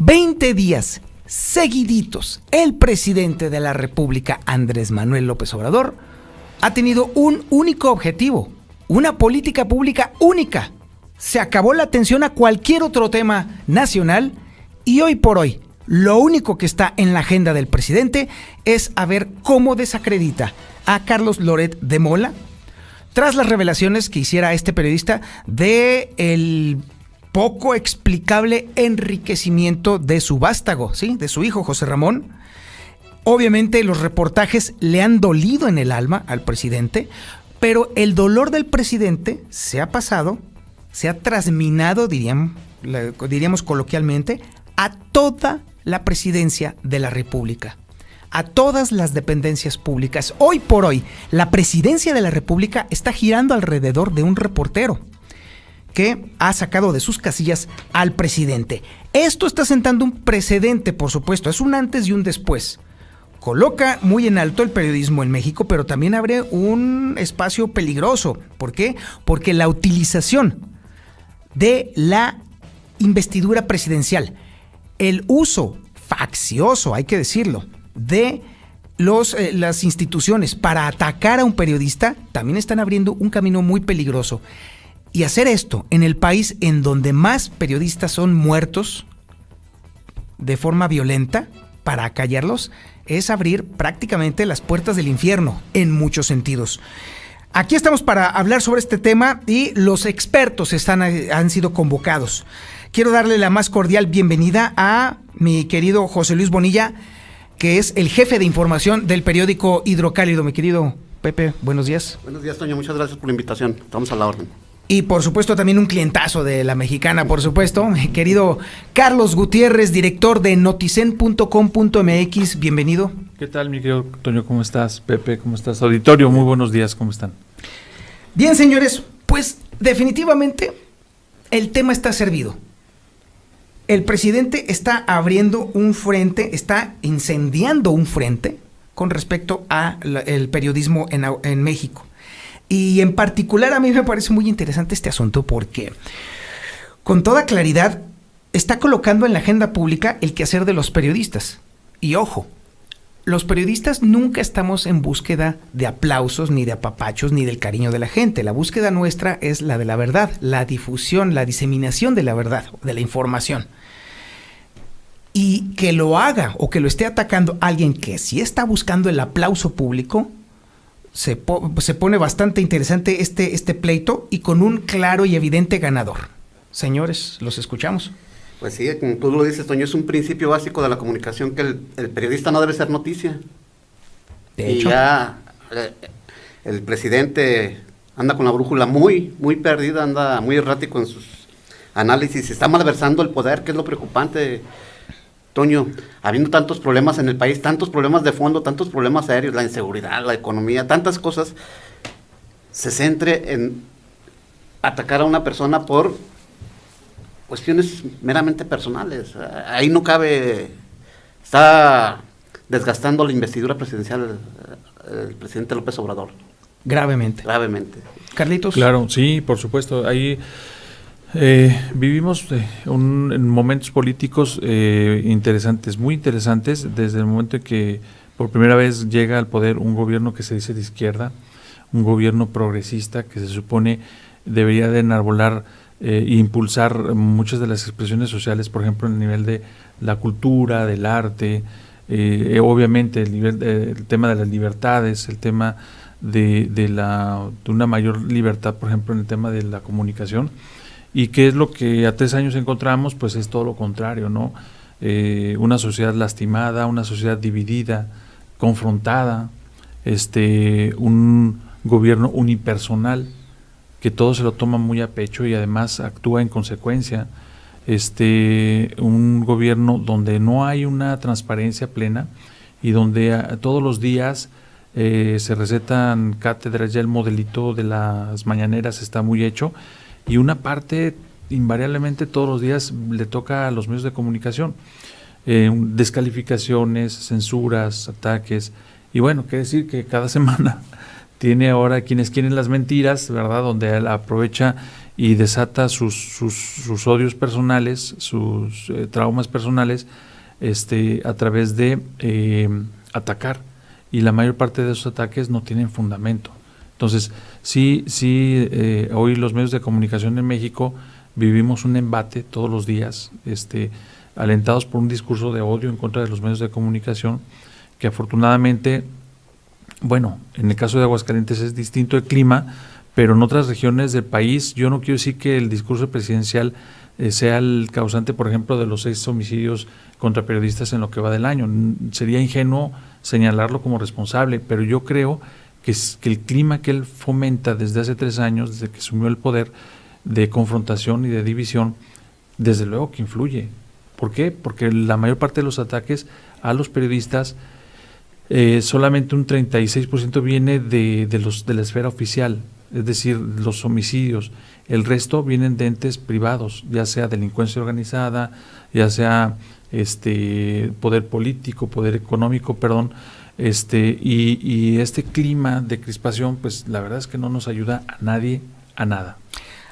20 días seguiditos, el presidente de la República, Andrés Manuel López Obrador, ha tenido un único objetivo, una política pública única. Se acabó la atención a cualquier otro tema nacional y hoy por hoy, lo único que está en la agenda del presidente es a ver cómo desacredita a Carlos Loret de Mola tras las revelaciones que hiciera este periodista de el poco explicable enriquecimiento de su vástago, ¿sí? De su hijo José Ramón. Obviamente los reportajes le han dolido en el alma al presidente, pero el dolor del presidente se ha pasado, se ha trasminado, diríamos coloquialmente, a toda la presidencia de la República, a todas las dependencias públicas. Hoy por hoy, la presidencia de la República está girando alrededor de un reportero que ha sacado de sus casillas al presidente. Esto está sentando un precedente, por supuesto, es un antes y un después. Coloca muy en alto el periodismo en México, pero también abre un espacio peligroso. ¿Por qué? Porque la utilización de la investidura presidencial, el uso faccioso, hay que decirlo, de las instituciones para atacar a un periodista, también están abriendo un camino muy peligroso. Y hacer esto en el país en donde más periodistas son muertos de forma violenta para acallarlos, es abrir prácticamente las puertas del infierno en muchos sentidos. Aquí estamos para hablar sobre este tema y los expertos han sido convocados. Quiero darle la más cordial bienvenida a mi querido José Luis Bonilla, que es el jefe de información del periódico Hidrocálido. Mi querido Pepe, buenos días. Buenos días, Toño, muchas gracias por la invitación. Estamos a la orden. Y por supuesto también un clientazo de La Mexicana, por supuesto, mi querido Carlos Gutiérrez, director de noticen.com.mx, bienvenido. ¿Qué tal, mi querido Toño? ¿Cómo estás? Pepe, ¿cómo estás? Auditorio, muy buenos días, ¿cómo están? Bien, señores, pues definitivamente el tema está servido. El presidente está abriendo un frente, está incendiando un frente con respecto al periodismo en México. Y en particular a mí me parece muy interesante este asunto porque con toda claridad está colocando en la agenda pública el quehacer de los periodistas. Y ojo, los periodistas nunca estamos en búsqueda de aplausos, ni de apapachos, ni del cariño de la gente. La búsqueda nuestra es la de la verdad, la difusión, la diseminación de la verdad, de la información. Y que lo haga o que lo esté atacando alguien que sí está buscando el aplauso público, se pone bastante interesante este pleito y con un claro y evidente ganador. Señores, los escuchamos. Pues sí, como tú lo dices, Toño, es un principio básico de la comunicación que el periodista no debe ser noticia. De hecho. Y ya el presidente anda con la brújula muy perdida, anda muy errático en sus análisis, está malversando el poder, que es lo preocupante. Toño, habiendo tantos problemas en el país, tantos problemas de fondo, tantos problemas serios, la inseguridad, la economía, tantas cosas, se centre en atacar a una persona por cuestiones meramente personales. Ahí no cabe, está desgastando la investidura presidencial el presidente López Obrador. Gravemente. Carlitos. Claro, sí, por supuesto. Ahí vivimos en momentos políticos interesantes, muy interesantes, desde el momento en que por primera vez llega al poder un gobierno que se dice de izquierda, un gobierno progresista que se supone debería de enarbolar e impulsar muchas de las expresiones sociales, por ejemplo, en el nivel de la cultura, del arte, obviamente el tema de las libertades, el tema de una mayor libertad, por ejemplo, en el tema de la comunicación. ¿Y qué es lo que a 3 años encontramos? Pues es todo lo contrario, ¿no? Una sociedad lastimada, una sociedad dividida, confrontada, un gobierno unipersonal que todo se lo toma muy a pecho y además actúa en consecuencia, un gobierno donde no hay una transparencia plena y donde todos los días se recetan cátedras, ya el modelito de las mañaneras está muy hecho, y una parte invariablemente todos los días le toca a los medios de comunicación, descalificaciones, censuras, ataques, y bueno, qué decir que cada semana tiene ahora quienes quieren las mentiras, ¿verdad?, donde él aprovecha y desata sus odios personales, sus traumas personales, a través de atacar, y la mayor parte de esos ataques no tienen fundamento. Entonces, sí, hoy los medios de comunicación en México vivimos un embate todos los días, alentados por un discurso de odio en contra de los medios de comunicación, que afortunadamente, bueno, en el caso de Aguascalientes es distinto el clima, pero en otras regiones del país, yo no quiero decir que el discurso presidencial sea el causante, por ejemplo, de los 6 homicidios contra periodistas en lo que va del año. Sería ingenuo señalarlo como responsable, pero yo creo que el clima que él fomenta desde hace 3 años, desde que asumió el poder, de confrontación y de división, desde luego que influye. ¿Por qué? Porque la mayor parte de los ataques a los periodistas, solamente un 36% viene de la esfera oficial, es decir, los homicidios. El resto vienen de entes privados, ya sea delincuencia organizada, ya sea poder político, poder económico, perdón, y este clima de crispación, pues la verdad es que no nos ayuda a nadie a nada.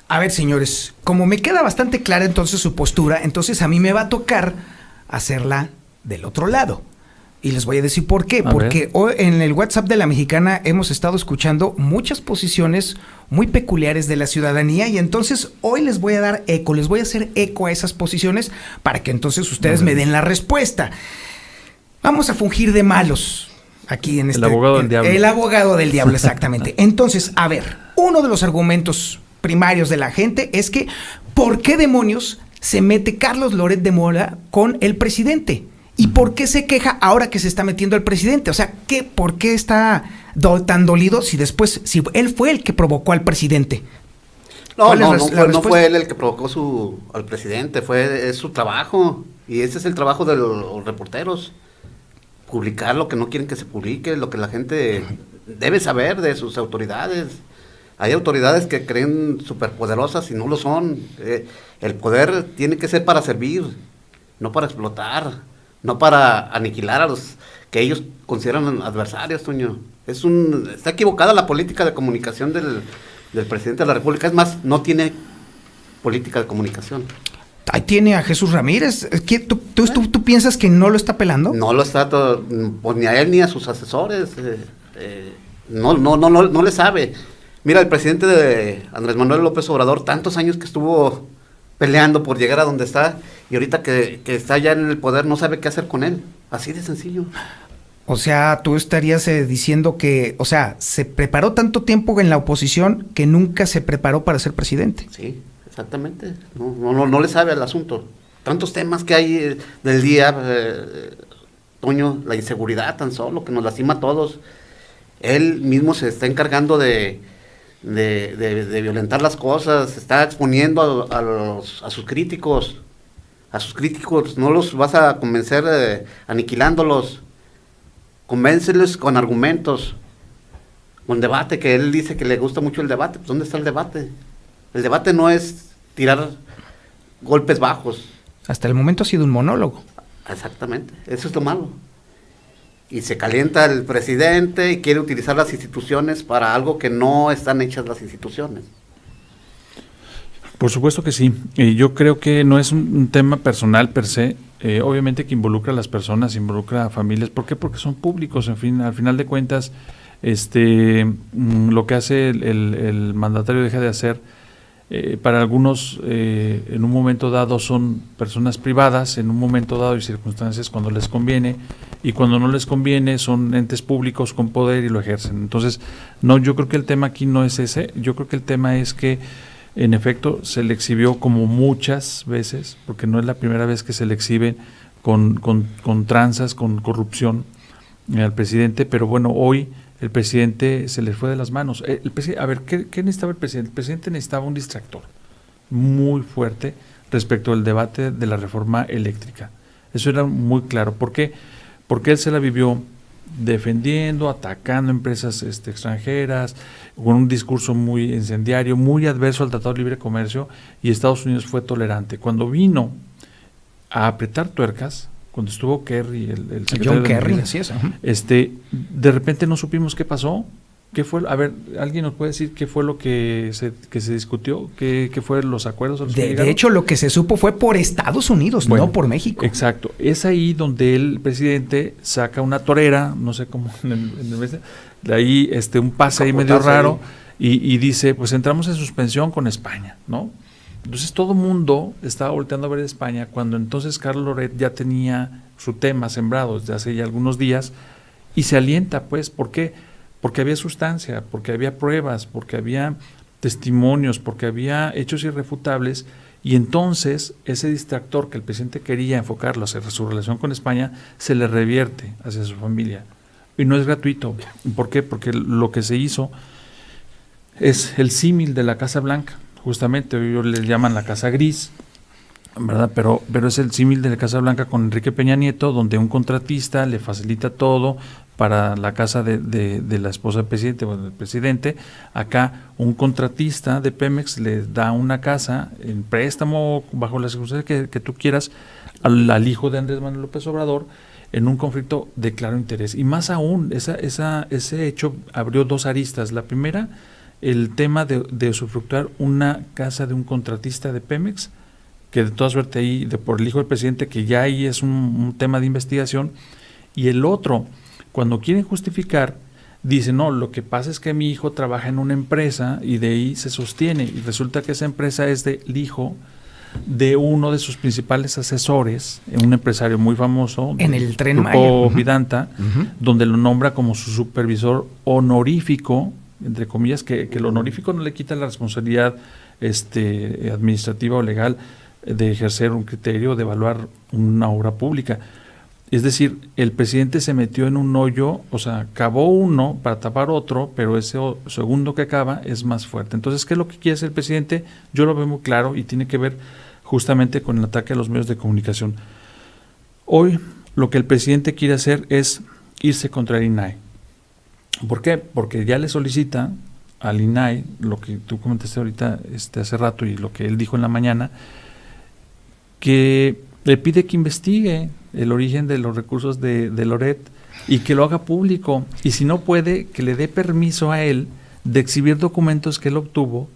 A ver, señores, como me queda bastante clara entonces su postura, entonces a mí me va a tocar hacerla del otro lado. Y les voy a decir por qué. Porque hoy en el WhatsApp de La Mexicana hemos estado escuchando muchas posiciones muy peculiares de la ciudadanía, y entonces hoy les voy a dar eco, les voy a hacer eco a esas posiciones para que entonces ustedes me den la respuesta. Vamos a fungir de malos aquí en el abogado del diablo. El abogado del diablo, exactamente. Entonces, a ver, uno de los argumentos primarios de la gente es que ¿por qué demonios se mete Carlos Loret de Mola con el presidente? ¿Y por qué se queja ahora que se está metiendo el presidente? O sea, ¿por qué está tan dolido si él fue el que provocó al presidente? No fue él el que provocó al presidente, es su trabajo, y ese es el trabajo de los reporteros, publicar lo que no quieren que se publique, lo que la gente debe saber de sus autoridades. Hay autoridades que creen superpoderosas y no lo son. El poder tiene que ser para servir, no para explotar, no para aniquilar a los que ellos consideran adversarios, Toño. Está equivocada la política de comunicación del presidente de la República. Es más, no tiene política de comunicación. Ahí tiene a Jesús Ramírez. ¿Tú piensas que no lo está pelando? No lo está, pues ni a él ni a sus asesores. No le sabe. Mira, el presidente de Andrés Manuel López Obrador, tantos años que estuvo peleando por llegar a donde está, y ahorita que está ya en el poder no sabe qué hacer con él. Así de sencillo. O sea, tú estarías diciendo que, o sea, se preparó tanto tiempo en la oposición que nunca se preparó para ser presidente. Sí, exactamente. No le sabe al asunto. Tantos temas que hay del día, Toño, la inseguridad tan solo, que nos lastima a todos. Él mismo se está encargando de violentar las cosas, se está exponiendo a sus críticos. A sus críticos no los vas a convencer aniquilándolos. Convénceles con argumentos, con debate, que él dice que le gusta mucho el debate. Pues ¿dónde está el debate? El debate no es tirar golpes bajos. Hasta el momento ha sido un monólogo. Exactamente, eso es lo malo. Y se calienta el presidente y quiere utilizar las instituciones para algo que no están hechas las instituciones. Por supuesto que sí. Yo creo que no es un tema personal per se. Obviamente que involucra a las personas, involucra a familias. ¿Por qué? Porque son públicos. En fin, al final de cuentas, lo que hace el mandatario deja de hacer, para algunos en un momento dado son personas privadas, en un momento dado y circunstancias cuando les conviene, y cuando no les conviene son entes públicos con poder y lo ejercen. Entonces, no, yo creo que el tema aquí no es ese. Yo creo que el tema es que en efecto se le exhibió como muchas veces, porque no es la primera vez que se le exhibe con tranzas, con corrupción al presidente, pero bueno, hoy el presidente se le fue de las manos. A ver, ¿qué necesitaba el presidente? El presidente necesitaba un distractor muy fuerte respecto al debate de la reforma eléctrica. Eso era muy claro. ¿Por qué? Porque él se la vivió defendiendo, atacando empresas extranjeras, con un discurso muy incendiario, muy adverso al Tratado de Libre Comercio, y Estados Unidos fue tolerante. Cuando vino a apretar tuercas, cuando estuvo Kerry, el secretario John de Kerry, Energía, así es. de repente no supimos qué pasó, ¿Qué fue? A ver, ¿alguien nos puede decir qué fue lo que se discutió? ¿Qué fueron los acuerdos a los que llegaron? De hecho, lo que se supo fue por Estados Unidos, Bueno, no por México. Exacto. Es ahí donde el presidente saca una torera, no sé cómo, de ahí un pase ahí medio raro, y dice, pues entramos en suspensión con España, ¿no? Entonces todo el mundo estaba volteando a ver a España, cuando entonces Carlos Loret ya tenía su tema sembrado desde hace ya algunos días, y se alienta, pues, ¿por qué? Porque había sustancia, porque había pruebas, porque había testimonios, porque había hechos irrefutables, y entonces ese distractor que el presidente quería enfocarlo hacia su relación con España se le revierte hacia su familia. Y no es gratuito. ¿Por qué? Porque lo que se hizo es el símil de la Casa Blanca, justamente, ellos le llaman la Casa Gris, ¿verdad? Pero es el símil de la Casa Blanca con Enrique Peña Nieto, donde un contratista le facilita todo para la casa de la esposa del presidente o del presidente. Acá un contratista de Pemex le da una casa en préstamo bajo las circunstancias que tú quieras al hijo de Andrés Manuel López Obrador, en un conflicto de claro interés. Y más aún, ese hecho abrió dos aristas. La primera, el tema de usufructuar una casa de un contratista de Pemex, que de toda suerte ahí, por el hijo del presidente, que ya ahí es un tema de investigación. Y el otro, cuando quieren justificar, dicen, no, lo que pasa es que mi hijo trabaja en una empresa y de ahí se sostiene, y resulta que esa empresa es del hijo de uno de sus principales asesores, un empresario muy famoso, en el Tren Grupo Maya, Vidanta, donde lo nombra como su supervisor honorífico, entre comillas, que el honorífico no le quita la responsabilidad administrativa o legal de ejercer un criterio, de evaluar una obra pública. Es decir, el presidente se metió en un hoyo, o sea, cavó uno para tapar otro, pero ese segundo que cava es más fuerte. Entonces, ¿qué es lo que quiere hacer el presidente? Yo lo veo muy claro y tiene que ver justamente con el ataque a los medios de comunicación. Hoy, lo que el presidente quiere hacer es irse contra el INAI. ¿Por qué? Porque ya le solicita al INAI, lo que tú comentaste ahorita hace rato y lo que él dijo en la mañana, que le pide que investigue el origen de los recursos de Loret y que lo haga público, y si no puede, que le dé permiso a él de exhibir documentos que él obtuvo,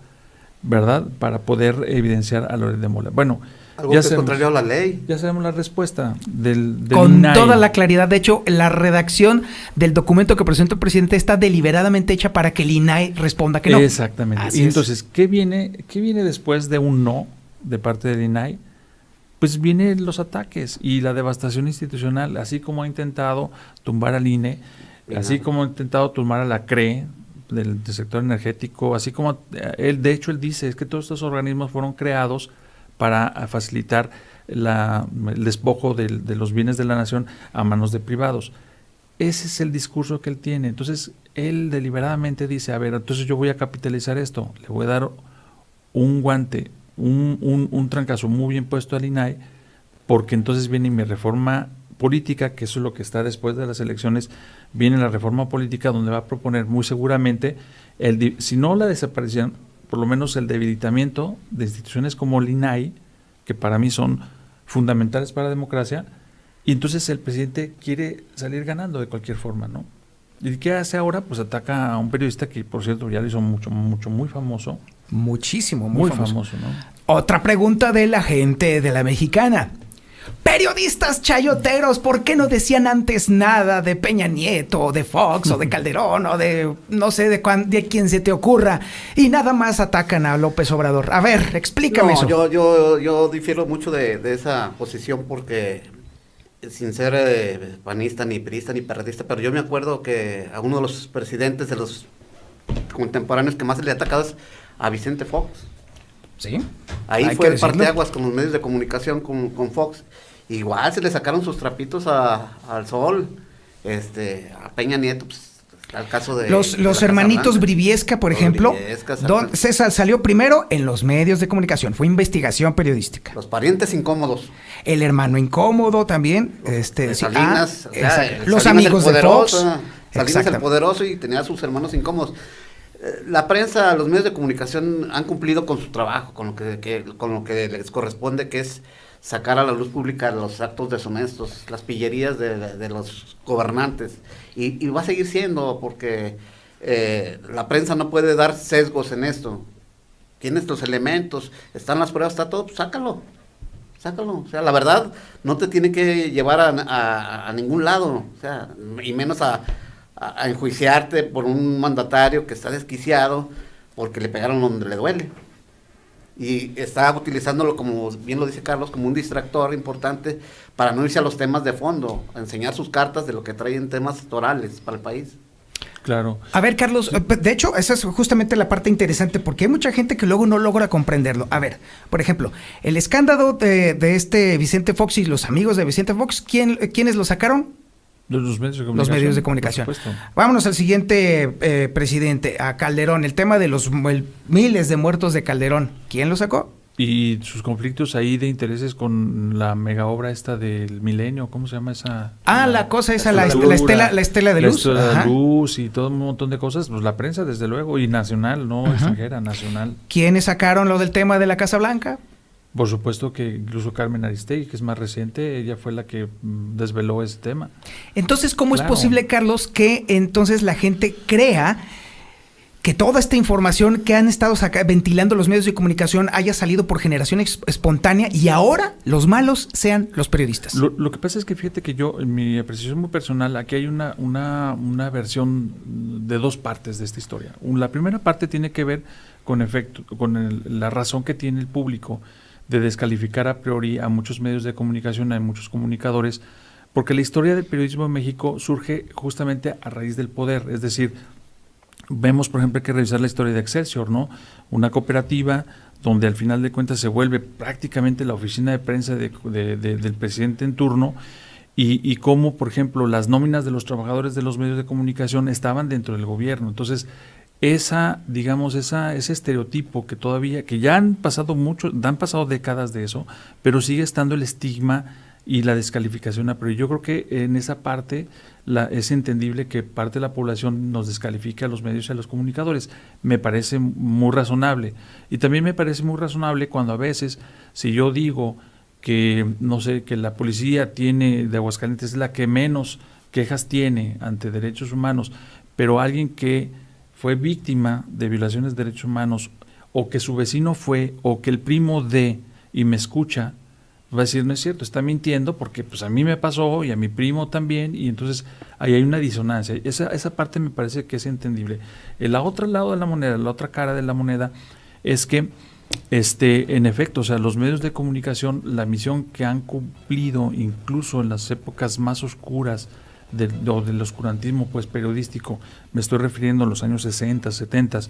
¿verdad?, para poder evidenciar a Loret de Mola. Bueno, algo que es contrario a la ley. Ya sabemos la respuesta del con INAI. Toda la claridad. De hecho, la redacción del documento que presentó el presidente está deliberadamente hecha para que el INAI responda que no. Exactamente. Así y entonces, ¿qué viene después de un no de parte del INAI? Pues vienen los ataques y la devastación institucional, así como ha intentado tumbar al INE, así como ha intentado tumbar a la CRE del sector energético, así como él dice, es que todos estos organismos fueron creados para facilitar el despojo de los bienes de la nación a manos de privados. Ese es el discurso que él tiene. Entonces, él deliberadamente dice, a ver, entonces yo voy a capitalizar esto, le voy a dar un guante, un trancazo muy bien puesto al INAI, porque entonces viene mi reforma política, que eso es lo que está después de las elecciones, viene la reforma política donde va a proponer muy seguramente, si no la desaparición, por lo menos el debilitamiento de instituciones como el INAI, que para mí son fundamentales para la democracia, y entonces el presidente quiere salir ganando de cualquier forma, ¿no? ¿Y qué hace ahora? Pues ataca a un periodista que, por cierto, ya lo hizo muy famoso. Muchísimo, muy famoso, ¿no? Otra pregunta de la gente de La Mexicana. Periodistas chayoteros, ¿por qué no decían antes nada de Peña Nieto, o de Fox, o de Calderón, o de no sé de quien se te ocurra, y nada más atacan a López Obrador? A ver, explícame eso. Yo difiero mucho de esa posición, porque sin ser panista, ni priista, ni perredista, pero yo me acuerdo que a uno de los presidentes de los contemporáneos que más se le ha atacado es a Vicente Fox. Sí. Ahí fue el parteaguas con los medios de comunicación con Fox. Igual se le sacaron sus trapitos al sol. A Peña Nieto, pues, al caso de los hermanitos Briviesca, por ejemplo, César salió primero en los medios de comunicación, fue investigación periodística. Los parientes incómodos. El hermano incómodo también, Salinas, los Salinas amigos de Fox. Salinas el poderoso, y tenía a sus hermanos incómodos. La prensa, los medios de comunicación han cumplido con su trabajo, con lo que les corresponde, que es sacar a la luz pública los actos deshonestos, las pillerías de los gobernantes, y va a seguir siendo, porque la prensa no puede dar sesgos en esto. Tienes los elementos, están las pruebas, está todo, pues sácalo. O sea, la verdad no te tiene que llevar a ningún lado, o sea, y menos a enjuiciarte por un mandatario que está desquiciado porque le pegaron donde le duele. Y está utilizándolo, como bien lo dice Carlos, como un distractor importante para no irse a los temas de fondo, a enseñar sus cartas de lo que traen temas torales para el país. Claro. A ver, Carlos, de hecho, esa es justamente la parte interesante, porque hay mucha gente que luego no logra comprenderlo. A ver, por ejemplo, el escándalo de este Vicente Fox y los amigos de Vicente Fox, ¿quiénes lo sacaron? Los medios de comunicación. Los medios de comunicación. Vámonos al siguiente presidente, a Calderón, el tema de los miles de muertos de Calderón. ¿Quién lo sacó? Y sus conflictos ahí de intereses con la mega obra esta del milenio, ¿cómo se llama esa? La cosa esa, la estela de luz. La estela de luz y todo un montón de cosas, pues la prensa desde luego, y nacional, no extranjera, nacional. ¿Quiénes sacaron lo del tema de la Casa Blanca? Por supuesto que incluso Carmen Aristegui, que es más reciente, ella fue la que desveló ese tema. Entonces, ¿cómo es posible, Carlos, que entonces la gente crea que toda esta información que han estado ventilando los medios de comunicación haya salido por generación espontánea y ahora los malos sean los periodistas? Lo que pasa es que fíjate que yo, en mi apreciación muy personal, aquí hay una versión de dos partes de esta historia. La primera parte tiene que ver con la razón que tiene el público de descalificar a priori a muchos medios de comunicación, a muchos comunicadores, porque la historia del periodismo en México surge justamente a raíz del poder, es decir, vemos, por ejemplo, hay que revisar la historia de Excelsior, ¿no? Una cooperativa donde al final de cuentas se vuelve prácticamente la oficina de prensa del presidente en turno y cómo, por ejemplo, las nóminas de los trabajadores de los medios de comunicación estaban dentro del gobierno. Entonces, ese estereotipo que ya han pasado décadas de eso, pero sigue estando el estigma y la descalificación. Pero yo creo que en esa parte es entendible que parte de la población nos descalifique a los medios y a los comunicadores. Me parece muy razonable. Y también me parece muy razonable cuando a veces, si yo digo que, no sé, que la policía de Aguascalientes es la que menos quejas tiene ante derechos humanos, pero alguien que fue víctima de violaciones de derechos humanos, o que su vecino fue, o que el primo y me escucha, va a decir, no es cierto, está mintiendo porque pues a mí me pasó y a mi primo también, y entonces ahí hay una disonancia. Esa parte me parece que es entendible. El otro lado de la moneda, la otra cara de la moneda, es que en efecto, o sea, los medios de comunicación, la misión que han cumplido incluso en las épocas más oscuras del oscurantismo pues periodístico, me estoy refiriendo a los años 60, 70,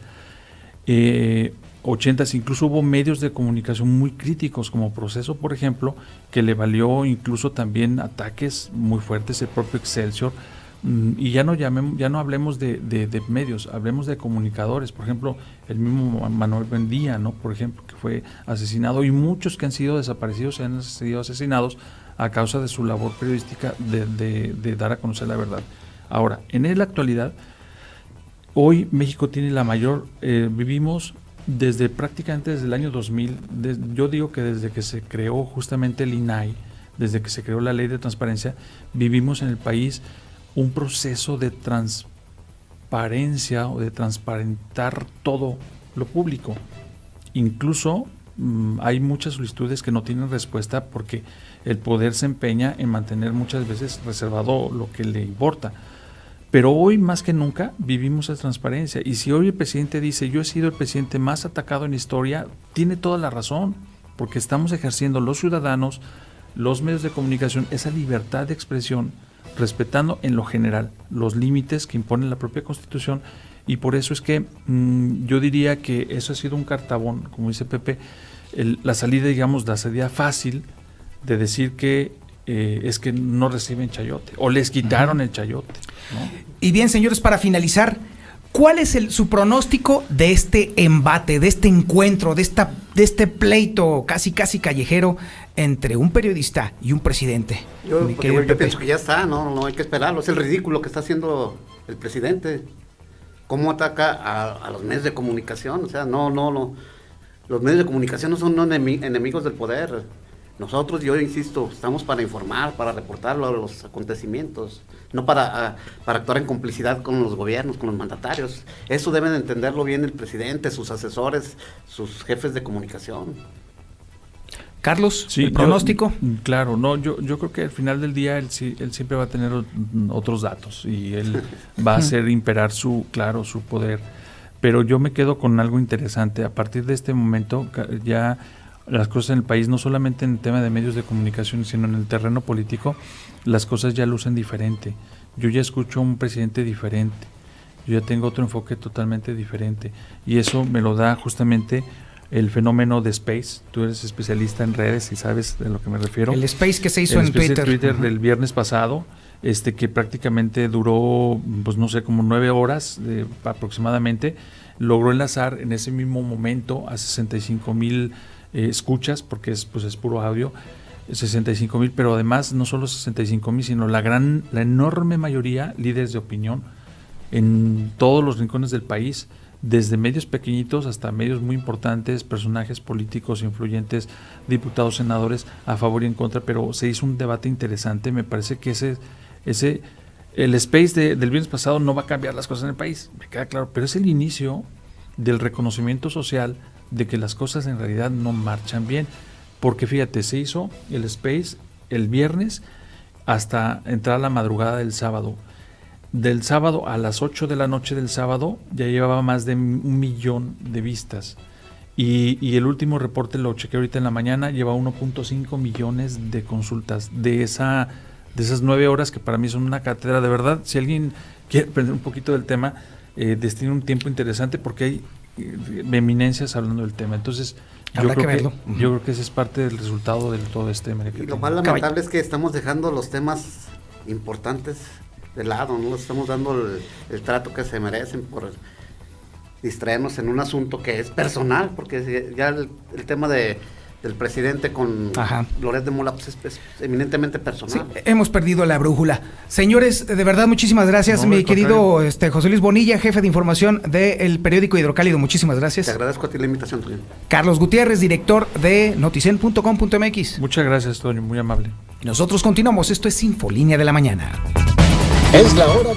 80, incluso hubo medios de comunicación muy críticos como Proceso, por ejemplo, que le valió incluso también ataques muy fuertes, el propio Excelsior, y ya no hablemos de medios, hablemos de comunicadores, por ejemplo, el mismo Manuel Buendía, ¿no? Por ejemplo, que fue asesinado, y muchos que han sido desaparecidos y han sido asesinados a causa de su labor periodística de dar a conocer la verdad. Ahora, en la actualidad, hoy México tiene la mayor, vivimos prácticamente desde el año 2000, yo digo que desde que se creó justamente el INAI, desde que se creó la ley de transparencia, vivimos en el país un proceso de transparencia o de transparentar todo lo público. Incluso hay muchas solicitudes que no tienen respuesta porque el poder se empeña en mantener muchas veces reservado lo que le importa. Pero hoy más que nunca vivimos esa transparencia, y si hoy el presidente dice yo he sido el presidente más atacado en la historia, tiene toda la razón, porque estamos ejerciendo los ciudadanos, los medios de comunicación, esa libertad de expresión, respetando en lo general los límites que impone la propia Constitución, y por eso es que yo diría que eso ha sido un cartabón, como dice Pepe, la salida fácil de decir que es que no reciben chayote o les quitaron el chayote, ¿no? Y bien, señores, para finalizar, ¿cuál es su pronóstico de este embate, de este encuentro, de este pleito casi callejero entre un periodista y un presidente? Yo pienso que ya está, no hay que esperarlo. Es el ridículo que está haciendo el presidente. ¿Cómo ataca a los medios de comunicación? O sea, no. Los medios de comunicación no son enemigos del poder. Nosotros, yo insisto, estamos para informar, para reportar los acontecimientos, no para actuar en complicidad con los gobiernos, con los mandatarios. Eso deben entenderlo bien el presidente, sus asesores, sus jefes de comunicación. Carlos, Sí, ¿el pronóstico? Claro, no, yo creo que al final del día él siempre va a tener otros datos y él va a hacer imperar su poder. Pero yo me quedo con algo interesante. A partir de este momento ya las cosas en el país, no solamente en el tema de medios de comunicación, sino en el terreno político, las cosas ya lucen diferente. Yo ya escucho a un presidente diferente. Yo ya tengo otro enfoque totalmente diferente. Y eso me lo da justamente el fenómeno de Space. Tú eres especialista en redes y sabes de lo que me refiero. El Space que se hizo en Twitter. Twitter del viernes pasado, que prácticamente duró, pues no sé, como 9 horas aproximadamente. Logró enlazar en ese mismo momento a 65,000 escuchas, porque es puro audio, 65,000, pero además no solo 65,000, sino la enorme mayoría líderes de opinión en todos los rincones del país, desde medios pequeñitos hasta medios muy importantes, personajes políticos influyentes, diputados, senadores, a favor y en contra, pero se hizo un debate interesante. Me parece que el Space del viernes pasado no va a cambiar las cosas en el país, me queda claro, pero es el inicio del reconocimiento social de que las cosas en realidad no marchan bien, porque fíjate, se hizo el Space el viernes hasta entrar a la madrugada del sábado. Del sábado a las 8 de la noche del sábado ya llevaba más de 1 millón de vistas. Y el último reporte lo chequé ahorita en la mañana, lleva 1.5 millones de consultas de esas 9 horas que para mí son una cátedra. De verdad, si alguien quiere aprender un poquito del tema, destina un tiempo interesante porque hay eminencias hablando del tema. Entonces, yo creo que ese es parte del resultado de todo este. Y lo más lamentable es que estamos dejando los temas importantes de lado, no les estamos dando el trato que se merecen por distraernos en un asunto que es personal, porque ya el tema del presidente con Loret de Mola pues es eminentemente personal. Sí, hemos perdido la brújula. Señores, de verdad, muchísimas gracias, mi querido José Luis Bonilla, jefe de información del periódico Hidrocálido. Muchísimas gracias. Te agradezco a ti la invitación, Toño. Carlos Gutiérrez, director de noticen.com.mx. Muchas gracias, Toño, muy amable. Nosotros continuamos, esto es Infolínea de la Mañana. Es la hora